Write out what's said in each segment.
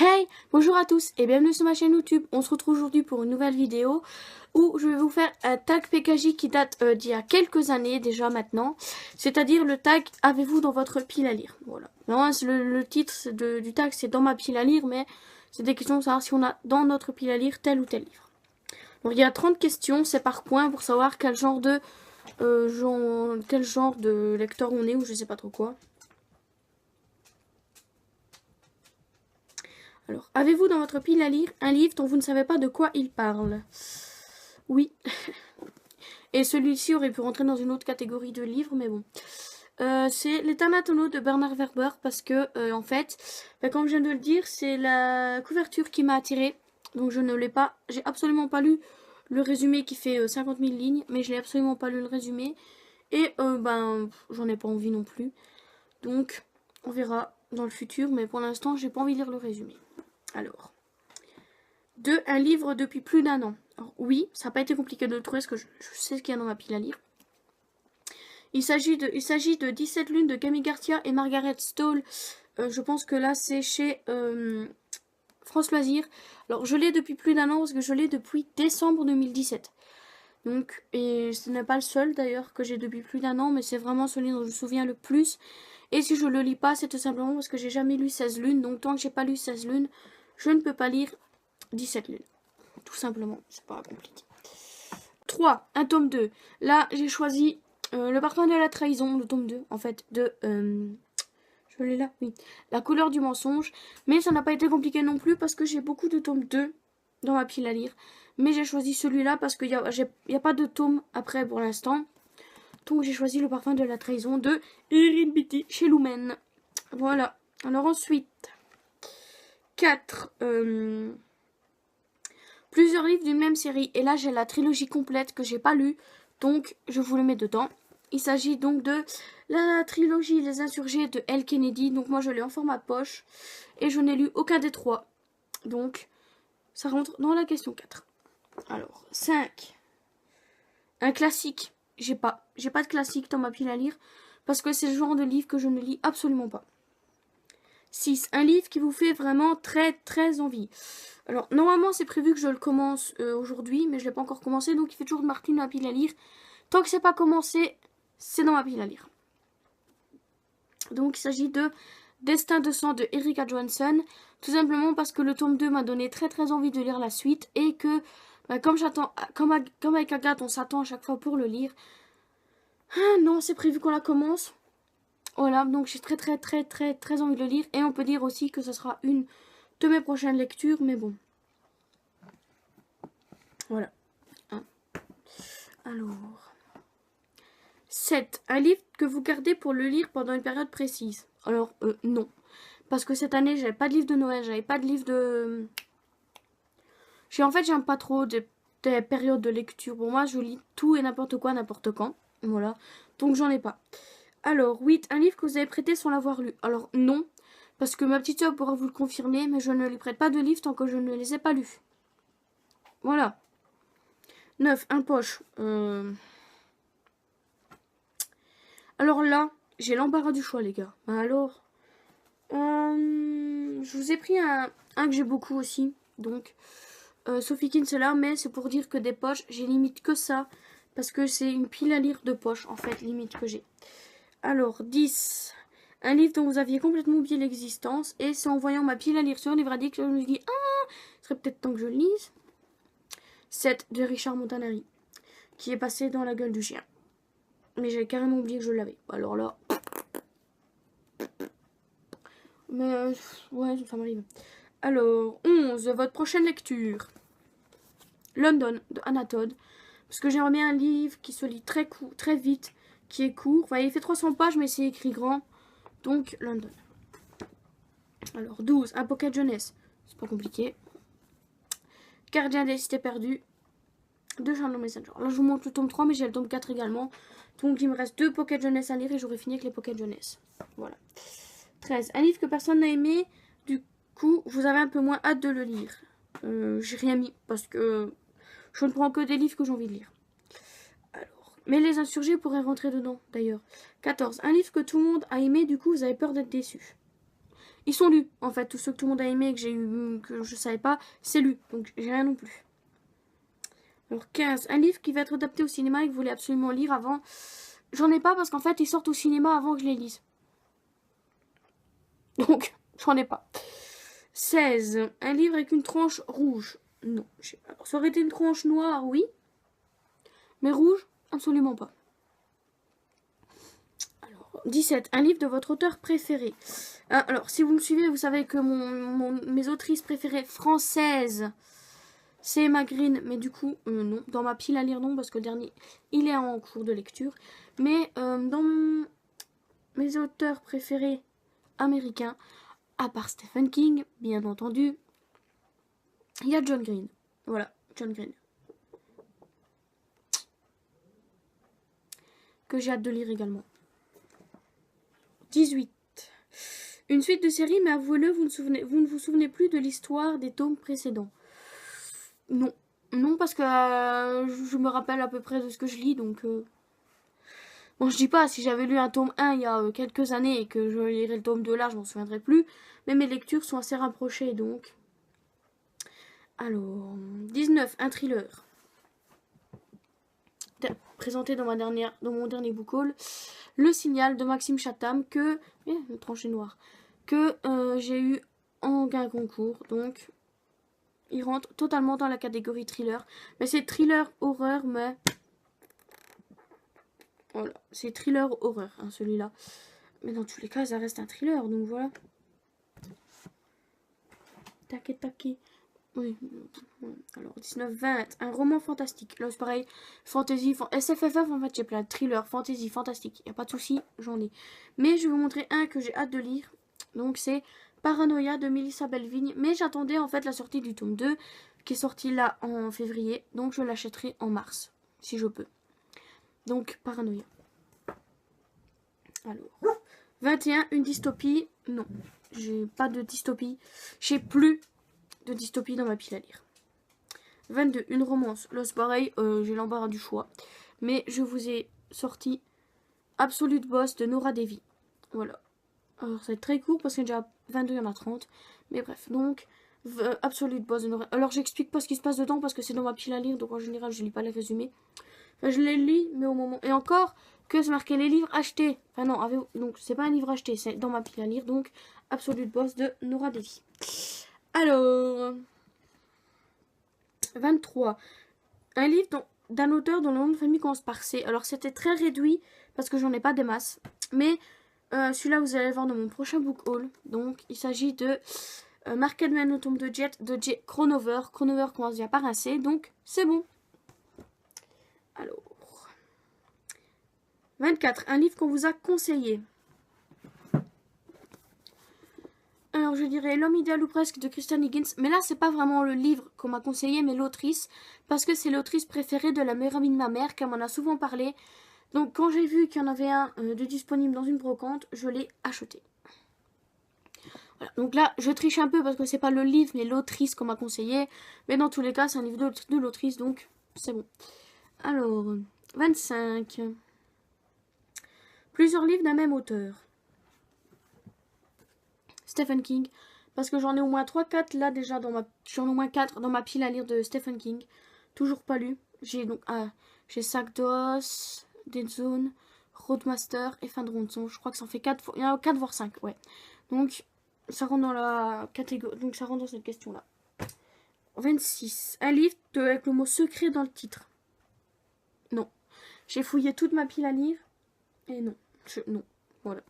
Hey, bonjour à tous et bienvenue sur ma chaîne YouTube. On se retrouve aujourd'hui pour une nouvelle vidéo où je vais vous faire un tag PKJ qui date d'il y a quelques années déjà maintenant. C'est-à-dire le tag avez-vous dans votre pile à lire. Voilà. Non, le titre du tag c'est dans ma pile à lire, mais c'est des questions pour savoir si on a dans notre pile à lire tel ou tel livre. Donc il y a 30 questions, c'est par point pour savoir quel genre de lecteur on est ou je sais pas trop quoi. Alors, avez-vous dans votre pile à lire un livre dont vous ne savez pas de quoi il parle? Oui. Et celui-ci aurait pu rentrer dans une autre catégorie de livres, mais bon. C'est Les Thanatonos de Bernard Werber parce que, en fait, comme je viens de le dire, c'est la couverture qui m'a attirée. Donc je ne l'ai pas, j'ai absolument pas lu le résumé qui fait 50 000 lignes, mais je n'ai absolument pas lu le résumé. Et j'en ai pas envie non plus. Donc, on verra dans le futur, mais pour l'instant, j'ai pas envie de lire le résumé. Alors, un livre depuis plus d'un an. Alors, oui, ça n'a pas été compliqué de le trouver parce que je sais ce qu'il y a dans ma pile à lire. Il s'agit de 17 lunes de Camille Garcia et Margaret Stoll. Je pense que là, c'est chez France Loisirs. Alors, je l'ai depuis plus d'un an parce que je l'ai depuis décembre 2017. Donc, et ce n'est pas le seul d'ailleurs que j'ai depuis plus d'un an, mais c'est vraiment celui dont je me souviens le plus. Et si je le lis pas, c'est tout simplement parce que j'ai jamais lu 16 lunes. Donc, tant que j'ai pas lu 16 lunes, je ne peux pas lire 17 lunes. Tout simplement, c'est pas compliqué. 3, un tome 2. Là, j'ai choisi Le parfum de la trahison, le tome 2, en fait, de... je l'ai là, oui. La couleur du mensonge. Mais ça n'a pas été compliqué non plus parce que j'ai beaucoup de tomes 2 dans ma pile à lire. Mais j'ai choisi celui-là parce qu'il n'y a pas de tome après pour l'instant. Donc j'ai choisi Le parfum de la trahison de Erin Beatty chez Lumen. Voilà. Alors ensuite, 4. Plusieurs livres d'une même série. Et là, j'ai la trilogie complète que j'ai pas lue. Donc, je vous le mets dedans. Il s'agit donc de la trilogie Les Insurgés de L. Kennedy. Donc, moi, je l'ai en format poche. Et je n'ai lu aucun des 3. Donc, ça rentre dans la question 4. Alors, 5. Un classique. J'ai pas de classique dans ma pile à lire. Parce que c'est le genre de livre que je ne lis absolument pas. 6. Un livre qui vous fait vraiment très très envie. Alors, normalement, c'est prévu que je le commence aujourd'hui, mais je ne l'ai pas encore commencé, donc il fait toujours de marquer dans ma pile à lire. Tant que c'est pas commencé, c'est dans ma pile à lire. Donc, il s'agit de Destin de sang de Erika Johansson, tout simplement parce que le tome 2 m'a donné très très envie de lire la suite, et que, comme avec Agathe, on s'attend à chaque fois pour le lire. Ah non, c'est prévu qu'on la commence. Voilà, donc j'ai très très très très très envie de le lire, et on peut dire aussi que ce sera une de mes prochaines lectures, mais bon. Voilà. Alors. 7. Un livre que vous gardez pour le lire pendant une période précise. Alors, non. Parce que cette année, j'avais pas de livre de Noël, j'avais pas de livre de... En fait, j'aime pas trop des périodes de lecture. Pour moi, je lis tout et n'importe quoi, n'importe quand. Voilà. Donc, j'en ai pas. Alors, 8. Un livre que vous avez prêté sans l'avoir lu. Alors, non. Parce que ma petite soeur pourra vous le confirmer, mais je ne lui prête pas de livres tant que je ne les ai pas lus. Voilà. 9. Un poche. Alors là, j'ai l'embarras du choix, les gars. Alors, je vous ai pris un que j'ai beaucoup aussi. Donc, Sophie Kinsella, mais c'est pour dire que des poches, j'ai limite que ça. Parce que c'est une pile à lire de poche, en fait, limite que j'ai. Alors, 10. Un livre dont vous aviez complètement oublié l'existence. Et c'est en voyant ma pile à lire sur un livre addict que je me suis dit, ah, ce serait peut-être temps que je le lise. 7 de Richard Montanari, qui est passé dans la gueule du chien. Mais j'avais carrément oublié que je l'avais. Alors là... Mais ouais, ça m'arrive. Alors, 11. Votre prochaine lecture. London, de Anna Todd. Parce que j'aimerais bien un livre qui se lit très vite, qui est court. Enfin, il fait 300 pages, mais c'est écrit grand. Donc, London. Alors, 12. Un pocket jeunesse. C'est pas compliqué. Gardien des cités perdues. De Charles Messenger. Là, je vous montre le tome 3, mais j'ai le tome 4 également. Donc, il me reste 2 pocket jeunesse à lire et j'aurai fini avec les pocket jeunesse. Voilà. 13. Un livre que personne n'a aimé. Du coup, vous avez un peu moins hâte de le lire. J'ai rien mis parce que je ne prends que des livres que j'ai envie de lire. Alors, mais les insurgés pourraient rentrer dedans, d'ailleurs. 14. Un livre que tout le monde a aimé, du coup, vous avez peur d'être déçu. Ils sont lus, en fait. Tous ceux que tout le monde a aimé et que j'ai eu, que je savais pas, c'est lu. Donc, j'ai rien non plus. Alors, 15. Un livre qui va être adapté au cinéma et que vous voulez absolument lire avant. J'en ai pas parce qu'en fait, ils sortent au cinéma avant que je les lise. Donc, j'en ai pas. 16. Un livre avec une tranche rouge. Non. Alors, ça aurait été une tranche noire, oui. Mais rouge, absolument pas. Alors, 17. Un livre de votre auteur préféré. Alors, si vous me suivez, vous savez que mes autrices préférées françaises, c'est Emma Green. Mais du coup, non. Dans ma pile à lire, non, parce que le dernier, il est en cours de lecture. Mais dans mes auteurs préférés américains, à part Stephen King, bien entendu, il y a John Green. Voilà, John Green. Que j'ai hâte de lire également. 18. Une suite de séries, mais avouez-le, vous ne vous souvenez plus de l'histoire des tomes précédents. Non. Non, parce que je me rappelle à peu près de ce que je lis, donc... Bon, je dis pas, si j'avais lu un tome 1 il y a quelques années et que je lirais le tome 2 là, je m'en souviendrai plus. Mais mes lectures sont assez rapprochées, donc... Alors, 19, un thriller. Présenté dans mon dernier book haul. Le Signal de Maxime Chatham que... une tranchée noire. Que j'ai eu en gain concours. Donc, il rentre totalement dans la catégorie thriller. Mais c'est thriller horreur, mais... Voilà, c'est thriller horreur, hein, celui-là. Mais dans tous les cas, ça reste un thriller, donc voilà. Taquet, taquet. Oui. Alors, 19-20, un roman fantastique. Là, c'est pareil. Fantasy, SFFF, en fait, j'ai plein de thrillers, fantasy, fantastique. Il n'y a pas de souci, j'en ai. Mais je vais vous montrer un que j'ai hâte de lire. Donc, c'est Paranoia de Mélissa Belvigne. Mais j'attendais, en fait, la sortie du tome 2, qui est sorti là en février. Donc, je l'achèterai en mars, si je peux. Donc, Paranoia. Alors, 21, une dystopie. Non, j'ai pas de dystopie. J'ai plus de dystopie dans ma pile à lire. 22, une romance. Là, c'est pareil, j'ai l'embarras du choix. Mais je vous ai sorti Absolute Boss de Nora Devi. Voilà. Alors, c'est très court parce qu'il y a déjà 22, il y en a 30. Mais bref, donc, Absolute Boss de Nora. Alors, j'explique pas ce qui se passe dedans parce que c'est dans ma pile à lire. Donc, en général, je lis pas les résumés. Enfin, je les lis, mais au moment... Et encore, que c'est marqué les livres achetés. Enfin, non, donc, c'est pas un livre acheté, c'est dans ma pile à lire. Donc, Absolute Boss de Nora Devi. Alors... 23. Un livre d'un auteur dont le nom de famille commence par C. Alors, c'était très réduit parce que j'en ai pas des masses. Mais celui-là, vous allez le voir dans mon prochain book haul. Donc, il s'agit de Market Man au tome de Jet de J. Cronover. Cronover commence déjà par un C, donc c'est bon. Alors, 24. Un livre qu'on vous a conseillé. Alors, je dirais L'homme idéal ou presque de Kristen Higgins. Mais là, c'est pas vraiment le livre qu'on m'a conseillé, mais l'autrice. Parce que c'est l'autrice préférée de la meilleure amie de ma mère, qui m'en a souvent parlé. Donc, quand j'ai vu qu'il y en avait un de disponible dans une brocante, je l'ai acheté. Voilà. Donc là, je triche un peu parce que c'est pas le livre, mais l'autrice qu'on m'a conseillé. Mais dans tous les cas, c'est un livre de l'autrice, donc c'est bon. Alors, 25. Plusieurs livres d'un même auteur. Stephen King. Parce que j'en ai au moins 3-4 là déjà j'en ai au moins 4 dans ma pile à lire de Stephen King. Toujours pas lu. J'ai donc j'ai Sac d'os, Dead Zone, Roadmaster et Fin de ronde son. Je crois que ça en fait 4, il y en a 4 voire 5, ouais. Donc ça rentre dans la catégorie, donc ça rentre dans cette question là. 26. Un livre avec le mot secret dans le titre. Non. J'ai fouillé toute ma pile à lire et non. Non. Voilà.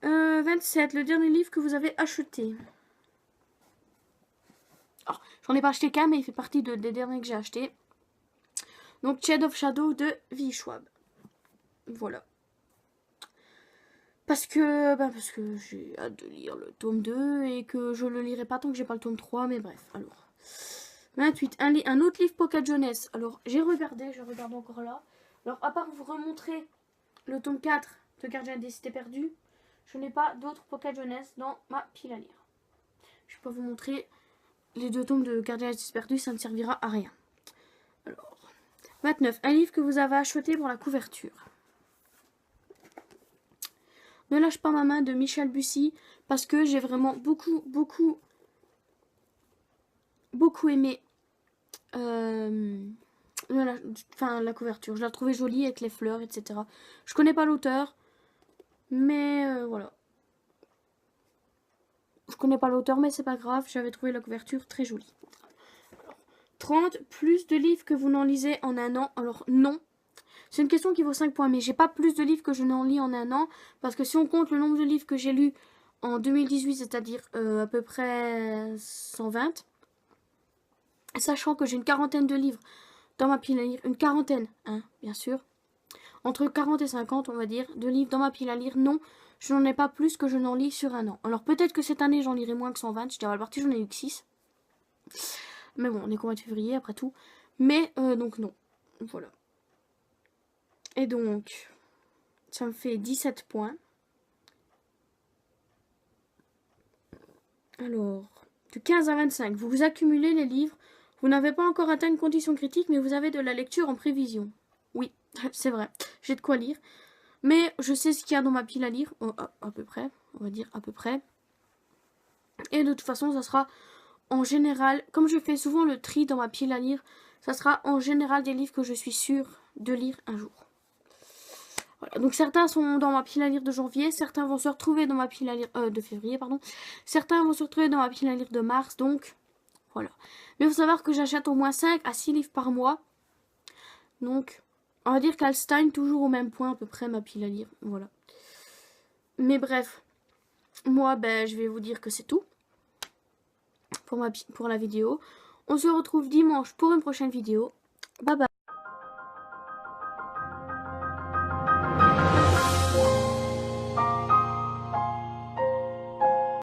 27. Le dernier livre que vous avez acheté. Oh, j'en ai pas acheté qu'un, mais il fait partie des derniers que j'ai achetés. Donc, Shade of Shadow de V. Schwab. Voilà. Parce que j'ai hâte de lire le tome 2 et que je le lirai pas tant que j'ai pas le tome 3, mais bref. Alors, 28. Un autre livre Pocket Jeunesse. Alors, je regarde encore là. Alors, à part vous remontrer le tome 4 de Gardien des Cités Perdues, je n'ai pas d'autres Pocket Jeunesse dans ma pile à lire. Je peux vous montrer les 2 tomes de Gardien des Cités Perdues, ça ne servira à rien. Alors, 29. Un livre que vous avez acheté pour la couverture. Ne lâche pas ma main de Michel Bussy parce que j'ai vraiment beaucoup aimé la couverture. Je la trouvais jolie avec les fleurs, etc. Je connais pas l'auteur, mais voilà. Je connais pas l'auteur, mais c'est pas grave. J'avais trouvé la couverture très jolie. 30 plus de livres que vous n'en lisez en un an. Alors non. C'est une question qui vaut 5 points, mais j'ai pas plus de livres que je n'en lis en un an. Parce que si on compte le nombre de livres que j'ai lus en 2018, c'est-à-dire à peu près 120, sachant que j'ai une quarantaine de livres dans ma pile à lire, une quarantaine, hein, bien sûr, entre 40 et 50, on va dire, de livres dans ma pile à lire, non, je n'en ai pas plus que je n'en lis sur un an. Alors peut-être que cette année, j'en lirai moins que 120, je dirais à la partie, j'en ai eu que 6. Mais bon, on est combien de février, après tout. Mais, donc non, voilà. Et donc, ça me fait 17 points. Alors, de 15 à 25, vous accumulez les livres. Vous n'avez pas encore atteint une condition critique, mais vous avez de la lecture en prévision. Oui, c'est vrai, j'ai de quoi lire. Mais je sais ce qu'il y a dans ma pile à lire, à peu près, on va dire à peu près. Et de toute façon, ça sera en général, comme je fais souvent le tri dans ma pile à lire, ça sera en général des livres que je suis sûre de lire un jour. Voilà. Donc certains sont dans ma pile à lire de janvier, certains vont se retrouver dans ma pile à lire de février, pardon. Certains vont se retrouver dans ma pile à lire de mars, donc voilà. Mais il faut savoir que j'achète au moins 5 à 6 livres par mois. Donc, on va dire qu'Alstein, toujours au même point à peu près ma pile à lire. Voilà. Mais bref, moi, je vais vous dire que c'est tout pour la vidéo. On se retrouve dimanche pour une prochaine vidéo. Bye bye.